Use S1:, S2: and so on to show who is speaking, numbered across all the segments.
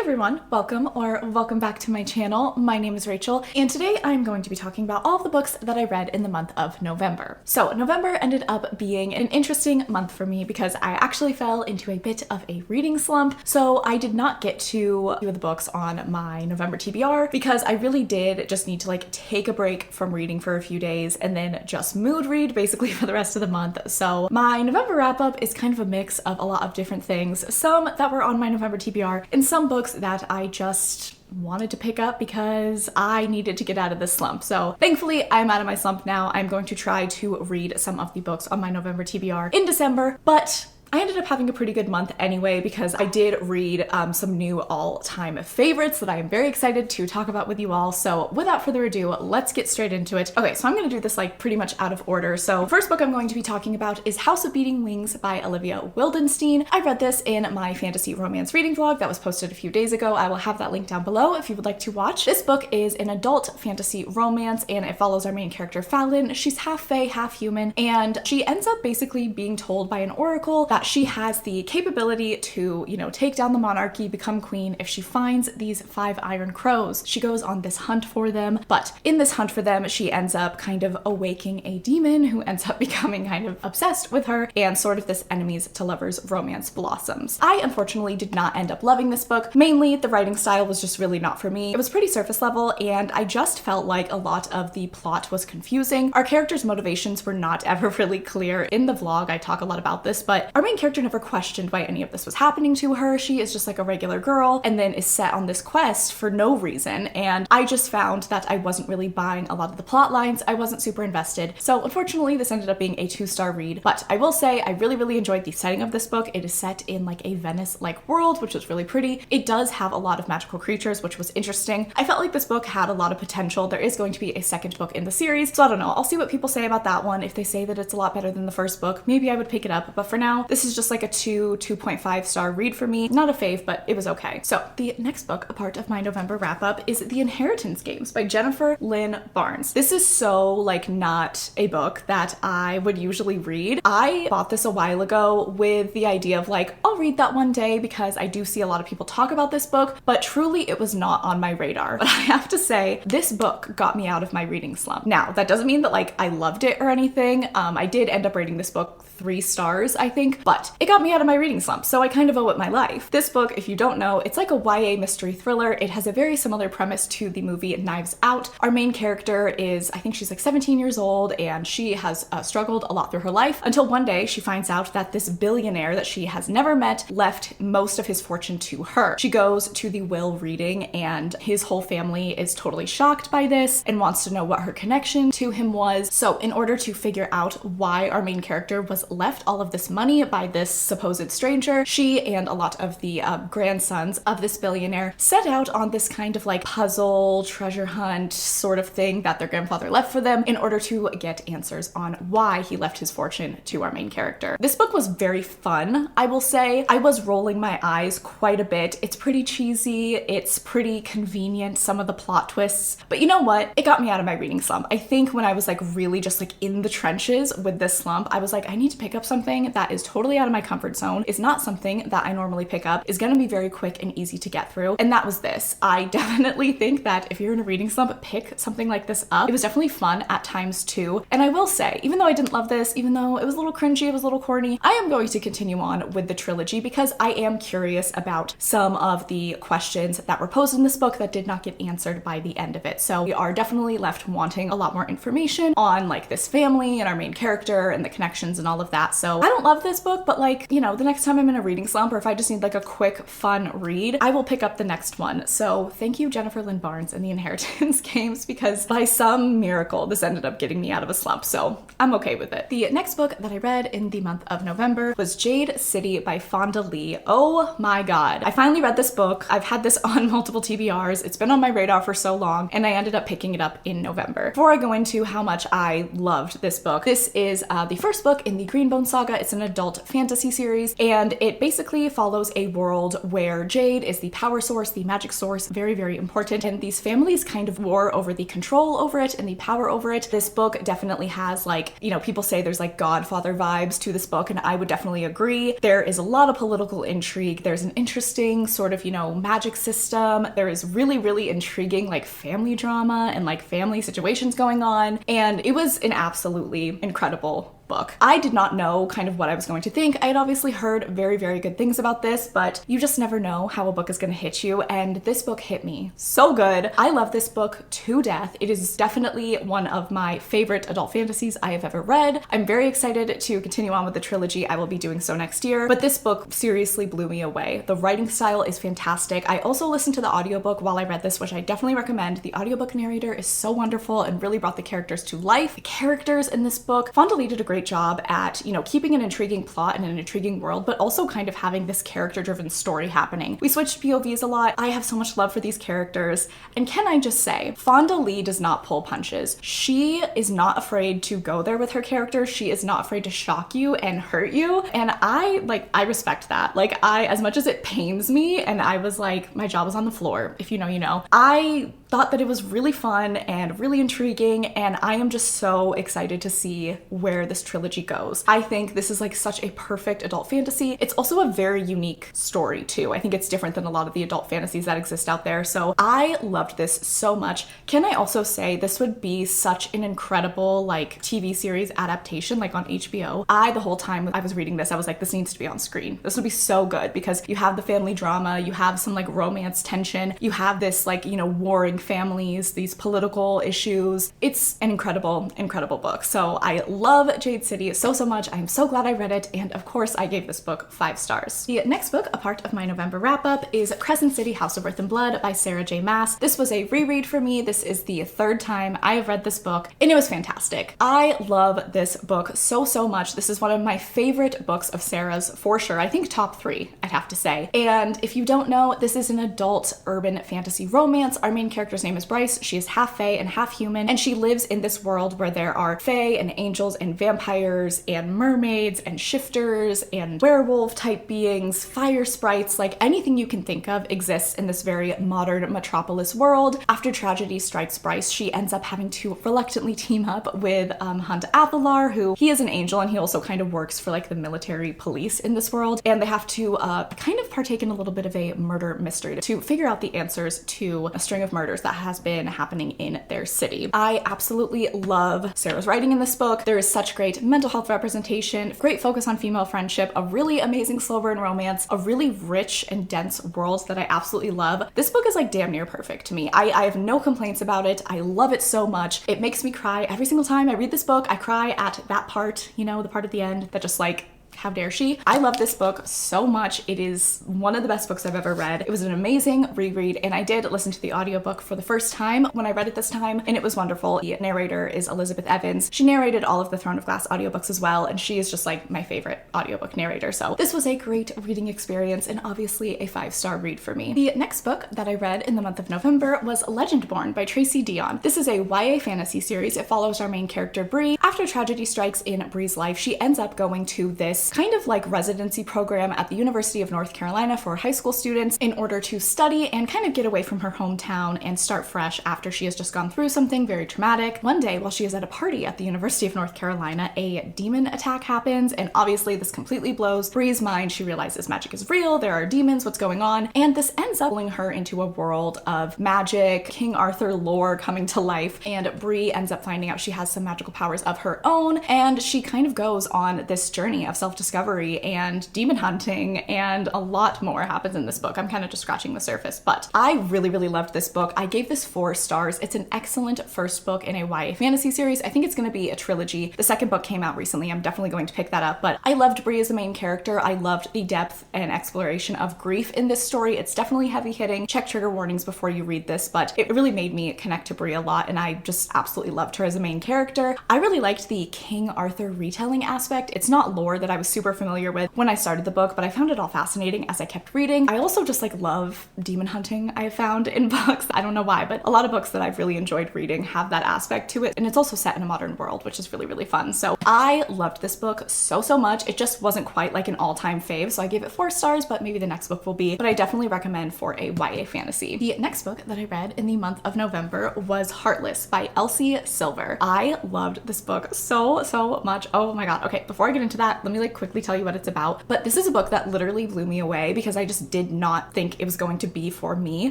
S1: everyone, welcome back to my channel. My name is Rachel, and today I'm going to be talking about all of the books that I read in the month of November. So November ended up being an interesting month for me because I actually fell into a bit of a reading slump. So I did not get to do the books on my November TBR because I really did just need to take a break from reading for a few days and then just mood read basically for the rest of the month. So my November wrap up is kind of a mix of a lot of different things, some that were on my November TBR and some books that I just wanted to pick up because I needed to get out of this slump. So thankfully I'm out of my slump now. I'm going to try to read some of the books on my November TBR in December, but I ended up having a pretty good month anyway because I did read some new all-time favorites that I am very excited to talk about with you all. So without further ado, let's get straight into it. Okay, so I'm gonna do this pretty much out of order. So first book I'm going to be talking about is House of Beating Wings by Olivia Wildenstein. I read this in my fantasy romance reading vlog that was posted a few days ago. I will have that link down below if you would like to watch. This book is an adult fantasy romance and it follows our main character Fallon. She's half fae, half human, and she ends up basically being told by an oracle that she has the capability to, take down the monarchy, become queen if she finds these 5 iron crows. She goes on this hunt for them, but in this hunt for them, she ends up kind of awaking a demon who ends up becoming kind of obsessed with her, and sort of this enemies to lovers romance blossoms. I unfortunately did not end up loving this book. Mainly, the writing style was just really not for me. It was pretty surface level, and I just felt like a lot of the plot was confusing. Our characters' motivations were not ever really clear. In the vlog, I talk a lot about this, but our main character never questioned why any of this was happening to her. She is just like a regular girl and then is set on this quest for no reason, and I just found that I wasn't really buying a lot of the plot lines. I wasn't super invested. So unfortunately this ended up being a 2-star read, but I will say I really enjoyed the setting of this book. It is set in a Venice-like world, which is really pretty. It does have a lot of magical creatures, which was interesting. I felt like this book had a lot of potential. There is going to be a second book in the series, so I don't know. I'll see what people say about that one. If they say that it's a lot better than the first book, maybe I would pick it up, but for now this is just a 2.5 star read for me. Not a fave, but it was okay. So the next book, a part of my November wrap up, is The Inheritance Games by Jennifer Lynn Barnes. This is so not a book that I would usually read. I bought this a while ago with the idea of I'll read that one day because I do see a lot of people talk about this book, but truly it was not on my radar. But I have to say, this book got me out of my reading slump. Now, that doesn't mean that I loved it or anything. I did end up rating this book 3 stars, I think, but it got me out of my reading slump, so I kind of owe it my life. This book, if you don't know, it's like a YA mystery thriller. It has a very similar premise to the movie Knives Out. Our main character is, I think she's 17 years old, and she has struggled a lot through her life until one day she finds out that this billionaire that she has never met left most of his fortune to her. She goes to the will reading, and his whole family is totally shocked by this and wants to know what her connection to him was. So in order to figure out why our main character was left all of this money by this supposed stranger, she and a lot of the grandsons of this billionaire set out on this kind of puzzle treasure hunt sort of thing that their grandfather left for them in order to get answers on why he left his fortune to our main character. This book was very fun, I will say. I was rolling my eyes quite a bit. It's pretty cheesy, it's pretty convenient, some of the plot twists, but you know what? It got me out of my reading slump. I think when I was really just in the trenches with this slump, I was I need to pick up something that is totally out of my comfort zone, is not something that I normally pick up, is gonna be very quick and easy to get through, and that was this. I definitely think that if you're in a reading slump, pick something like this up. It was definitely fun at times too, and I will say, even though I didn't love this, even though it was a little cringy, it was a little corny, I am going to continue on with the trilogy because I am curious about some of the questions that were posed in this book that did not get answered by the end of it. So we are definitely left wanting a lot more information on this family and our main character and the connections and all of that. So I don't love this book, but the next time I'm in a reading slump or if I just need a quick fun read, I will pick up the next one. So thank you, Jennifer Lynn Barnes and The Inheritance Games, because by some miracle this ended up getting me out of a slump, so I'm okay with it. The next book that I read in the month of November was Jade City by Fonda Lee. Oh my god, I finally read this book. I've had this on multiple TBRs. It's been on my radar for so long, and I ended up picking it up in November. Before I go into how much I loved this book, this is the first book in the Greenbone saga. It's an adult adult fantasy series, and it basically follows a world where jade is the power source, the magic source, very, very important, and these families kind of war over the control over it and the power over it. This book definitely has, like, you know, people say there's like Godfather vibes to this book, and I would definitely agree. There is a lot of political intrigue. There's an interesting sort of, you know, magic system. There is really, really intriguing like family drama and like family situations going on, and it was an absolutely incredible book. I did not know kind of what I was going to think. I had obviously heard very, very good things about this, but you just never know how a book is going to hit you, and this book hit me so good. I love this book to death. It is definitely one of my favorite adult fantasies I have ever read. I'm very excited to continue on with the trilogy. I will be doing so next year, but this book seriously blew me away. The writing style is fantastic. I also listened to the audiobook while I read this, which I definitely recommend. The audiobook narrator is so wonderful and really brought the characters to life. The characters in this book, Fonda Lee did a great job at, you know, keeping an intriguing plot and an intriguing world, but also kind of having this character-driven story happening. We switched POVs a lot. I have so much love for these characters, and can I just say, Fonda Lee does not pull punches. She is not afraid to go there with her character. She is not afraid to shock you and hurt you, and I respect that. Like, as much as it pains me, and I was like, my jaw was on the floor, if you know, you know, I thought that it was really fun and really intriguing, and I am just so excited to see where this trilogy goes. I think this is like such a perfect adult fantasy. It's also a very unique story too. I think it's different than a lot of the adult fantasies that exist out there, so I loved this so much. Can I also say this would be such an incredible like TV series adaptation like on HBO. The whole time I was reading this, I was like, this needs to be on screen. This would be so good because you have the family drama, you have some like romance tension, you have this like, you know, warring families, these political issues. It's an incredible, incredible book. So I love Jade City so much. I'm so glad I read it, and of course I gave this book 5 stars. The next book, a part of my November wrap-up, is Crescent City House of Earth and Blood by Sarah J. Maas. This was a reread for me. This is the 3rd time I have read this book, and it was fantastic. I love this book so much. This is one of my favorite books of Sarah's for sure. I think top 3, I'd have to say. And if you don't know, this is an adult urban fantasy romance. Our main character's name is Bryce. She is half fae and half human, and she lives in this world where there are fae and angels and vampires and mermaids and shifters and werewolf type beings, fire sprites, like anything you can think of exists in this very modern metropolis world. After tragedy strikes Bryce, she ends up having to reluctantly team up with Hunt Athalar, who he is an angel and he also kind of works for like the military police in this world, and they have to kind of partake in a little bit of a murder mystery to figure out the answers to a string of murders that has been happening in their city. I absolutely love Sarah's writing in this book. There is such great mental health representation, great focus on female friendship, a really amazing slow burn romance, a really rich and dense world that I absolutely love. This book is like damn near perfect to me. I have no complaints about it. I love it so much. It makes me cry every single time I read this book. I cry at that part, you know, the part at the end that just like, how dare she? I love this book so much. It is one of the best books I've ever read. It was an amazing reread, and I did listen to the audiobook for the first time when I read it this time, and it was wonderful. The narrator is Elizabeth Evans. She narrated all of the Throne of Glass audiobooks as well, and she is just like my favorite audiobook narrator. So this was a great reading experience and obviously a 5-star read for me. The next book that I read in the month of November was Legendborn by Tracy Dion. This is a YA fantasy series. It follows our main character Bree. After tragedy strikes in Bree's life, she ends up going to this kind of like residency program at the University of North Carolina for high school students in order to study and kind of get away from her hometown and start fresh after she has just gone through something very traumatic. One day while she is at a party at the University of North Carolina, a demon attack happens, and obviously this completely blows Bree's mind. She realizes magic is real, there are demons, what's going on? And this ends up pulling her into a world of magic, King Arthur lore coming to life, and Bree ends up finding out she has some magical powers of her own, and she kind of goes on this journey of self-discovery and demon hunting, and a lot more happens in this book. I'm kind of just scratching the surface, but I really loved this book. I gave this 4 stars. It's an excellent first book in a YA fantasy series. I think it's going to be a trilogy. The second book came out recently. I'm definitely going to pick that up, but I loved Bree as the main character. I loved the depth and exploration of grief in this story. It's definitely heavy hitting. Check trigger warnings before you read this, but it really made me connect to Bree a lot, and I just absolutely loved her as a main character. I really liked the King Arthur retelling aspect. It's not lore that I would was super familiar with when I started the book, but I found it all fascinating as I kept reading. I also just like love demon hunting, I have found in books. I don't know why, but a lot of books that I've really enjoyed reading have that aspect to it. And it's also set in a modern world, which is really, really fun. So I loved this book so much. It just wasn't quite like an all-time fave. So I gave it 4 stars, but maybe the next book will be, but I definitely recommend for a YA fantasy. The next book that I read in the month of November was Heartless by Elsie Silver. I loved this book so much. Oh my god. Okay, before I get into that, let me like quickly tell you what it's about. But this is a book that literally blew me away because I just did not think it was going to be for me.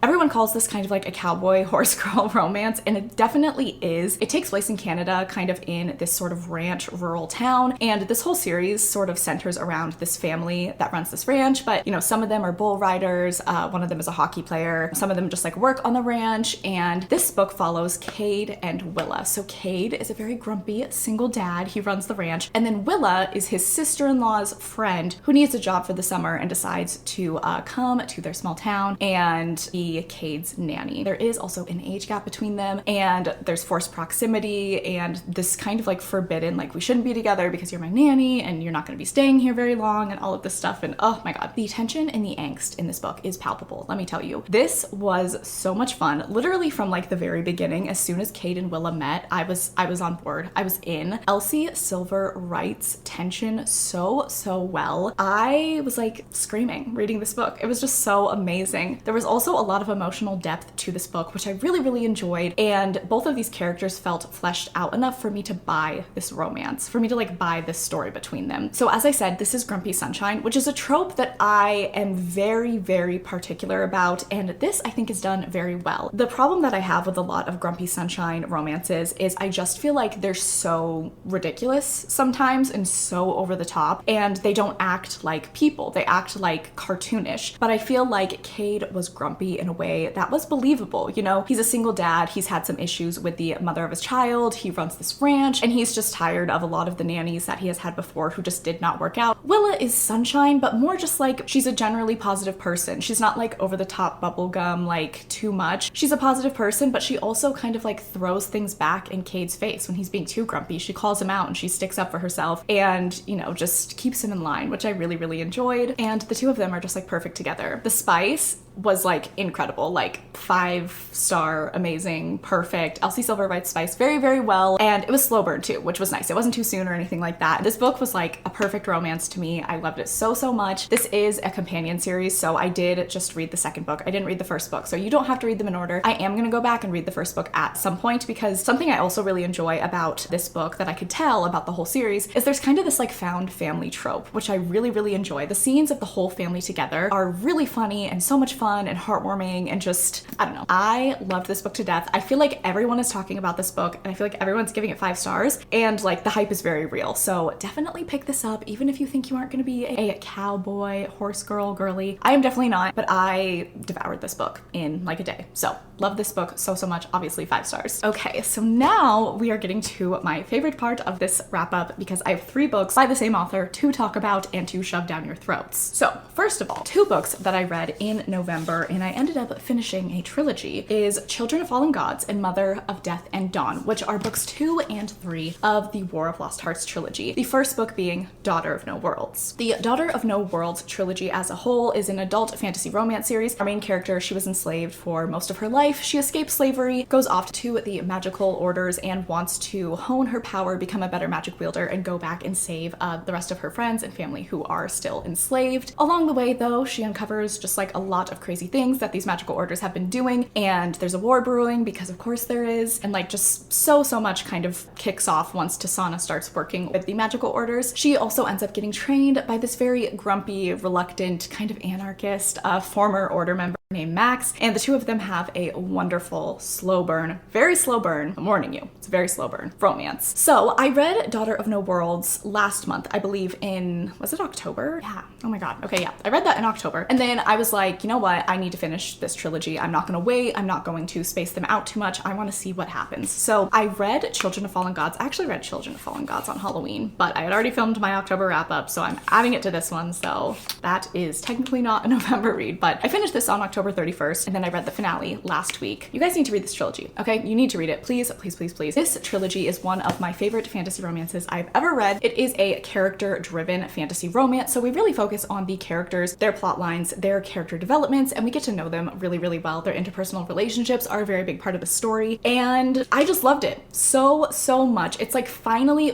S1: Everyone calls this kind of like a cowboy horse girl romance, and it definitely is. It takes place in Canada, kind of in this sort of ranch rural town, and this whole series sort of centers around this family that runs this ranch. But you know, some of them are bull riders, one of them is a hockey player, some of them just like work on the ranch, and this book follows Cade and Willa. So Cade is a very grumpy single dad, he runs the ranch, and then Willa is his sister-in-law's friend who needs a job for the summer and decides to come to their small town and be Cade's nanny. There is also an age gap between them, and there's forced proximity and this kind of like forbidden, like we shouldn't be together because you're my nanny and you're not going to be staying here very long and all of this stuff. And oh my god, the tension and the angst in this book is palpable, let me tell you. This was so much fun. Literally from like the very beginning, as soon as Cade and Willa met, I was on board. I was in. Elsie Silver writes tension so well. I was like screaming reading this book. It was just so amazing. There was also a lot of emotional depth to this book, which I really enjoyed, and both of these characters felt fleshed out enough for me to buy this romance, for me to like buy this story between them. So as I said, this is Grumpy Sunshine, which is a trope that I am very particular about, and this I think is done very well. The problem that I have with a lot of Grumpy Sunshine romances is I just feel like they're so ridiculous sometimes and so over the top, and they don't act like people, they act like cartoonish. But I feel like Cade was grumpy in a way that was believable. You know, he's a single dad, he's had some issues with the mother of his child, he runs this ranch, and he's just tired of a lot of the nannies that he has had before who just did not work out. Willa is sunshine, but more just like she's a generally positive person. She's not like over the top bubblegum, like too much. She's a positive person, but she also kind of like throws things back in Cade's face when he's being too grumpy. She calls him out and she sticks up for herself and, you know, just keeps him in line, which I really enjoyed. And the two of them are just like perfect together. The spice was like incredible, like 5-star, amazing, perfect. Elsie Silver writes spice very well, and it was slow burn too, which was nice. It wasn't too soon or anything like that. This book was like a perfect romance to me. I loved it so much. This is a companion series, so I did just read the second book. I didn't read the first book, so you don't have to read them in order. I am gonna go back and read the first book at some point, because something I also really enjoy about this book that I could tell about the whole series is there's kind of this like found family trope, which I really enjoy. The scenes of the whole family together are really funny and so much fun and heartwarming, and just, I don't know. I loved this book to death. I feel like everyone is talking about this book, and I feel like everyone's giving it 5 stars, and like the hype is very real. So definitely pick this up, even if you think you aren't gonna be a cowboy, horse girl, girly. I am definitely not, but I devoured this book in like a day. So love this book so much, obviously 5 stars. Okay, so now we are getting to my favorite part of this wrap up, because I have 3 books by the same author to talk about and to shove down your throats. So first of all, 2 books that I read in November and I ended up finishing a trilogy is Children of Fallen Gods and Mother of Death and Dawn, which are books 2 and 3 of the War of Lost Hearts trilogy. The first book being Daughter of No Worlds. The Daughter of No Worlds trilogy as a whole is an adult fantasy romance series. Our main character, she was enslaved for most of her life. She escapes slavery, goes off to the magical orders, and wants to hone her power, become a better magic wielder, and go back and save the rest of her friends and family who are still enslaved. Along the way, though, she uncovers just like a lot of crazy things that these magical orders have been doing, and there's a war brewing, because of course there is, and like just so much kind of kicks off once Tasana starts working with the magical orders. She also ends up getting trained by this very grumpy, reluctant, kind of anarchist former order member named Max, and the two of them have a wonderful slow burn, very slow burn, I'm warning you, it's a very slow burn, romance. So I read Daughter of No Worlds last month, I believe in, was it October? Yeah, oh my god, okay, yeah, I read that in October, and then I was like, you know what, I need to finish this trilogy. I'm not gonna wait, I'm not going to space them out too much, I want to see what happens. So I read Children of Fallen Gods. I actually read Children of Fallen Gods on Halloween, but I had already filmed my October wrap up, so I'm adding it to this one, so that is technically not a November read, but I finished this on October October 31st, and then I read the finale last week. You guys need to read this trilogy, okay? You need to read it. Please, please, please, please. This trilogy is one of my favorite fantasy romances I've ever read. It is a character-driven fantasy romance, so we really focus on the characters, their plot lines, their character developments, and we get to know them really, really well. Their interpersonal relationships are a very big part of the story, and I just loved it so much. It's like finally,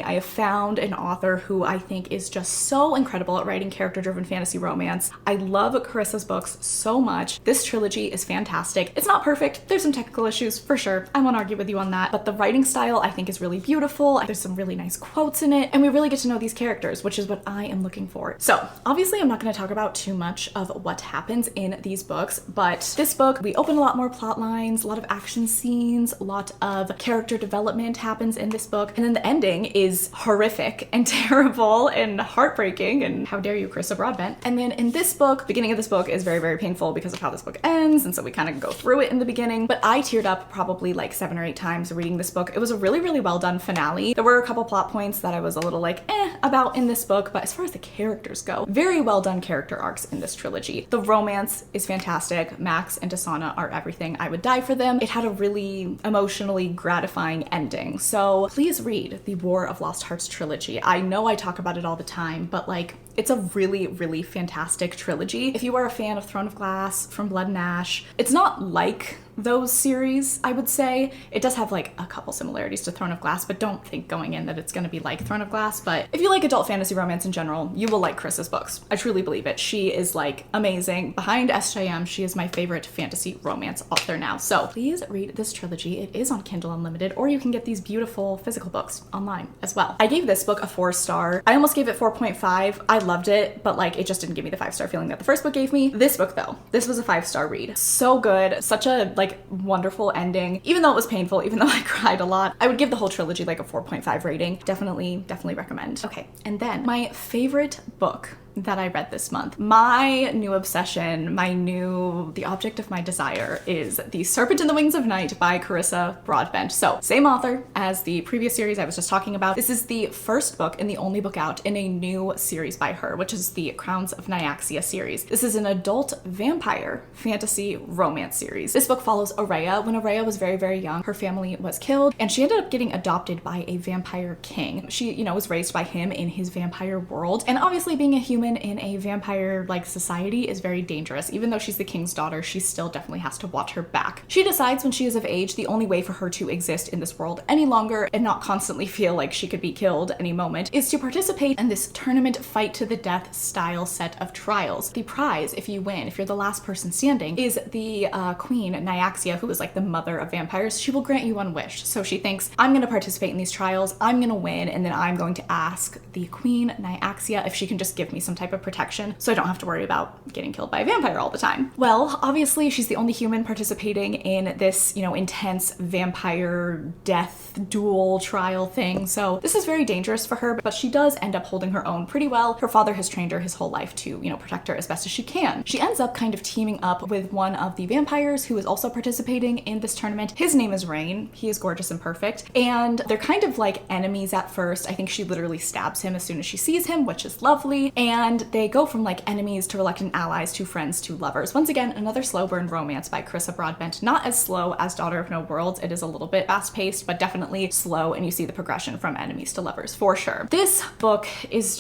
S1: I have found an author who I think is just so incredible at writing character-driven fantasy romance. I love Carissa's books so much. This trilogy is fantastic. It's not perfect. There's some technical issues for sure. I won't argue with you on that, but the writing style I think is really beautiful. There's some really nice quotes in it, and we really get to know these characters, which is what I am looking for. So obviously I'm not going to talk about too much of what happens in these books, but this book, we open a lot more plot lines, a lot of action scenes, a lot of character development happens in this book, and then the ending is horrific and terrible and heartbreaking, and how dare you, Carissa Broadbent. And then in this book, beginning of this book is very, very painful because of how this book ends, and so we kind of go through it in the beginning, but I teared up probably like 7 or 8 times reading this book. It was a really, really well done finale. There were a couple plot points that I was a little like about in this book, but as far as the characters go, very well done character arcs in this trilogy. The romance is fantastic. Max and Dasana are everything. I would die for them. It had a really emotionally gratifying ending. So please read the War of Lost Hearts trilogy. I know I talk about it all the time, but like, it's a really, really fantastic trilogy. If you are a fan of Throne of Glass, From Blood and Ash, it's not like those series, I would say. It does have like a couple similarities to Throne of Glass, but don't think going in that it's gonna be like Throne of Glass. But if you like adult fantasy romance in general, you will like Carissa's books. I truly believe it. She is like amazing. Behind SJM, she is my favorite fantasy romance author now. So please read this trilogy. It is on Kindle Unlimited, or you can get these beautiful physical books online as well. I gave this book a 4-star. I almost gave it 4.5. I loved it, but like it just didn't give me the 5-star feeling that the first book gave me. This book though, this was a 5-star read. So good. Such a like wonderful ending. Even though it was painful, even though I cried a lot, I would give the whole trilogy like a 4.5 rating. Definitely recommend. Okay, and then my favorite book that I read this month. My new obsession, the object of my desire is The Serpent in the Wings of Night by Carissa Broadbent. So same author as the previous series I was just talking about. This is the first book and the only book out in a new series by her, which is the Crowns of Nyaxia series. This is an adult vampire fantasy romance series. This book follows Aurea. When Aurea was very, very young, her family was killed and she ended up getting adopted by a vampire king. She, was raised by him in his vampire world. And obviously being a human in a vampire like society is very dangerous. Even though she's the king's daughter, she still definitely has to watch her back. She decides when she is of age, the only way for her to exist in this world any longer and not constantly feel like she could be killed any moment is to participate in this tournament fight to the death style set of trials. The prize, if you win, if you're the last person standing, is the queen Nyaxia, who is like the mother of vampires. She will grant you one wish. So she thinks, I'm going to participate in these trials, I'm going to win, and then I'm going to ask the queen Nyaxia if she can just give me some type of protection so I don't have to worry about getting killed by a vampire all the time. Well, obviously she's the only human participating in this, intense vampire death duel trial thing. So this is very dangerous for her, but she does end up holding her own pretty well. Her father has trained her his whole life to, protect her as best as she can. She ends up kind of teaming up with one of the vampires who is also participating in this tournament. His name is Rain. He is gorgeous and perfect. And they're kind of like enemies at first. I think she literally stabs him as soon as she sees him, which is lovely. And they go from like enemies to reluctant allies to friends to lovers. Once again, another slow burn romance by Carissa Broadbent. Not as slow as Daughter of No Worlds. It is a little bit fast paced, but definitely slow, and you see the progression from enemies to lovers for sure. This book is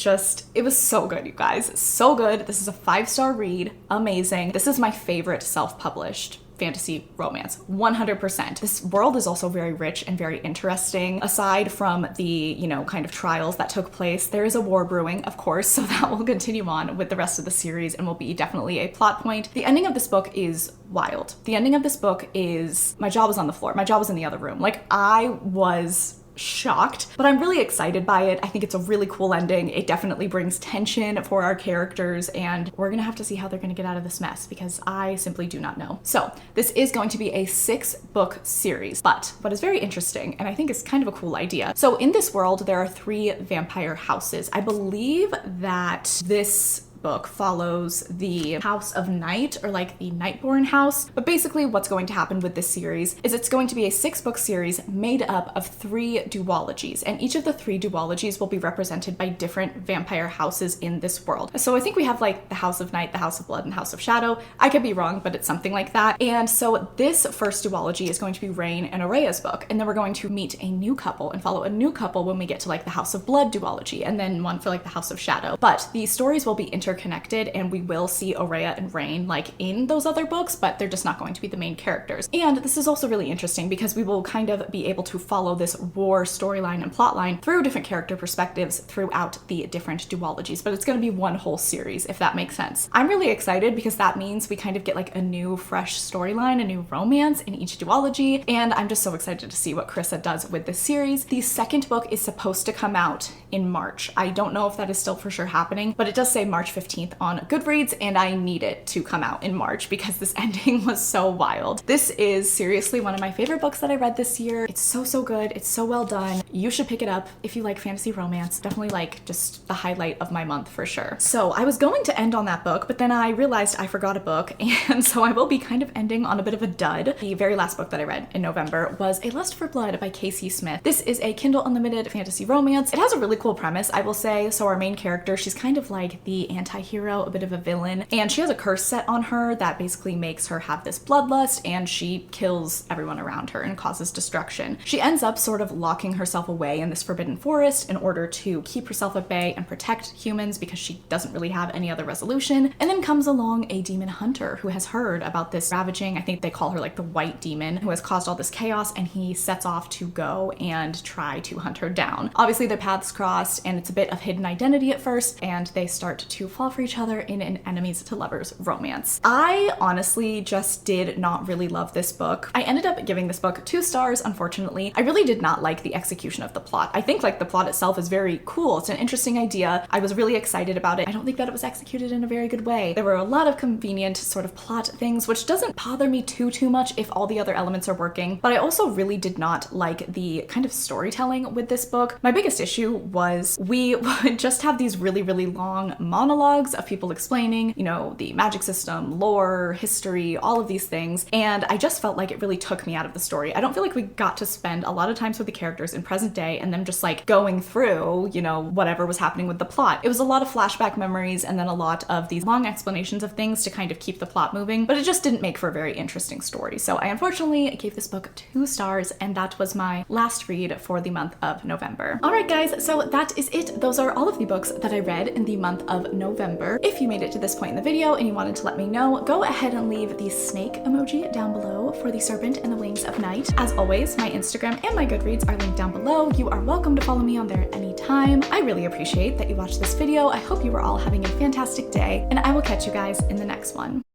S1: it was so good, you guys. So good. This is a 5-star read. Amazing. This is my favorite self-published fantasy romance, 100%. This world is also very rich and very interesting. Aside from the, kind of trials that took place, there is a war brewing, of course, so that will continue on with the rest of the series and will be definitely a plot point. The ending of this book is wild. The ending of this book is, my jaw was on the floor. My jaw was in the other room. Like, I was shocked, but I'm really excited by it. I think it's a really cool ending. It definitely brings tension for our characters, and we're gonna have to see how they're gonna get out of this mess because I simply do not know. So this is going to be a 6-book series, but what is very interesting, and I think is kind of a cool idea. So in this world, there are 3 vampire houses. I believe that this book follows the House of Night, or like the Nightborn house. But basically what's going to happen with this series is it's going to be a 6-book series made up of 3 duologies, and each of the 3 duologies will be represented by different vampire houses in this world. So I think we have like the House of Night, the House of Blood, and House of Shadow. I could be wrong, but it's something like that. And so this first duology is going to be Rain and Araya's book, and then we're going to meet a new couple and follow a new couple when we get to like the House of Blood duology, and then one for like the House of Shadow. But the stories will be interconnected, and we will see Araya and Rain like in those other books, but they're just not going to be the main characters. And this is also really interesting because we will kind of be able to follow this war storyline and plotline through different character perspectives throughout the different duologies, but it's going to be one whole series, if that makes sense. I'm really excited because that means we kind of get like a new fresh storyline, a new romance in each duology, and I'm just so excited to see what Carissa does with this series. The second book is supposed to come out in March. I don't know if that is still for sure happening, but it does say March 15th on Goodreads, and I need it to come out in March because this ending was so wild. This is seriously one of my favorite books that I read this year. It's so good. It's so well done. You should pick it up if you like fantasy romance. Definitely like just the highlight of my month for sure. So I was going to end on that book, but then I realized I forgot a book, and so I will be kind of ending on a bit of a dud. The very last book that I read in November was A Lust for Blood by Casey Smith. This is a Kindle Unlimited fantasy romance. It has a really cool premise, I will say. So our main character, she's kind of like the anti-hero, a bit of a villain, and she has a curse set on her that basically makes her have this bloodlust, and she kills everyone around her and causes destruction. She ends up sort of locking herself away in this forbidden forest in order to keep herself at bay and protect humans because she doesn't really have any other resolution. And then comes along a demon hunter who has heard about this ravaging, I think they call her like the white demon, who has caused all this chaos, and he sets off to go and try to hunt her down. Obviously their paths crossed, and it's a bit of hidden identity at first, and they start to fall for each other in an enemies to lovers romance. I honestly just did not really love this book. I ended up giving this book 2 stars, unfortunately. I really did not like the execution of the plot. I think like the plot itself is very cool. It's an interesting idea. I was really excited about it. I don't think that it was executed in a very good way. There were a lot of convenient sort of plot things, which doesn't bother me too much if all the other elements are working, but I also really did not like the kind of storytelling with this book. My biggest issue was we would just have these really long monologues of people explaining, you know, the magic system, lore, history, all of these things, and I just felt like it really took me out of the story. I don't feel like we got to spend a lot of times with the characters in present day and them just like going through, you know, whatever was happening with the plot. It was a lot of flashback memories and then a lot of these long explanations of things to kind of keep the plot moving, but it just didn't make for a very interesting story. So I unfortunately gave this book 2 stars, and that was my last read for the month of November. All right guys, so that is it. Those are all of the books that I read in the month of November. If you made it to this point in the video and you wanted to let me know, go ahead and leave the snake emoji down below for the serpent and the wings of night. As always, my Instagram and my Goodreads are linked down below. You are welcome to follow me on there at any time. I really appreciate that you watched this video. I hope you are all having a fantastic day, and I will catch you guys in the next one.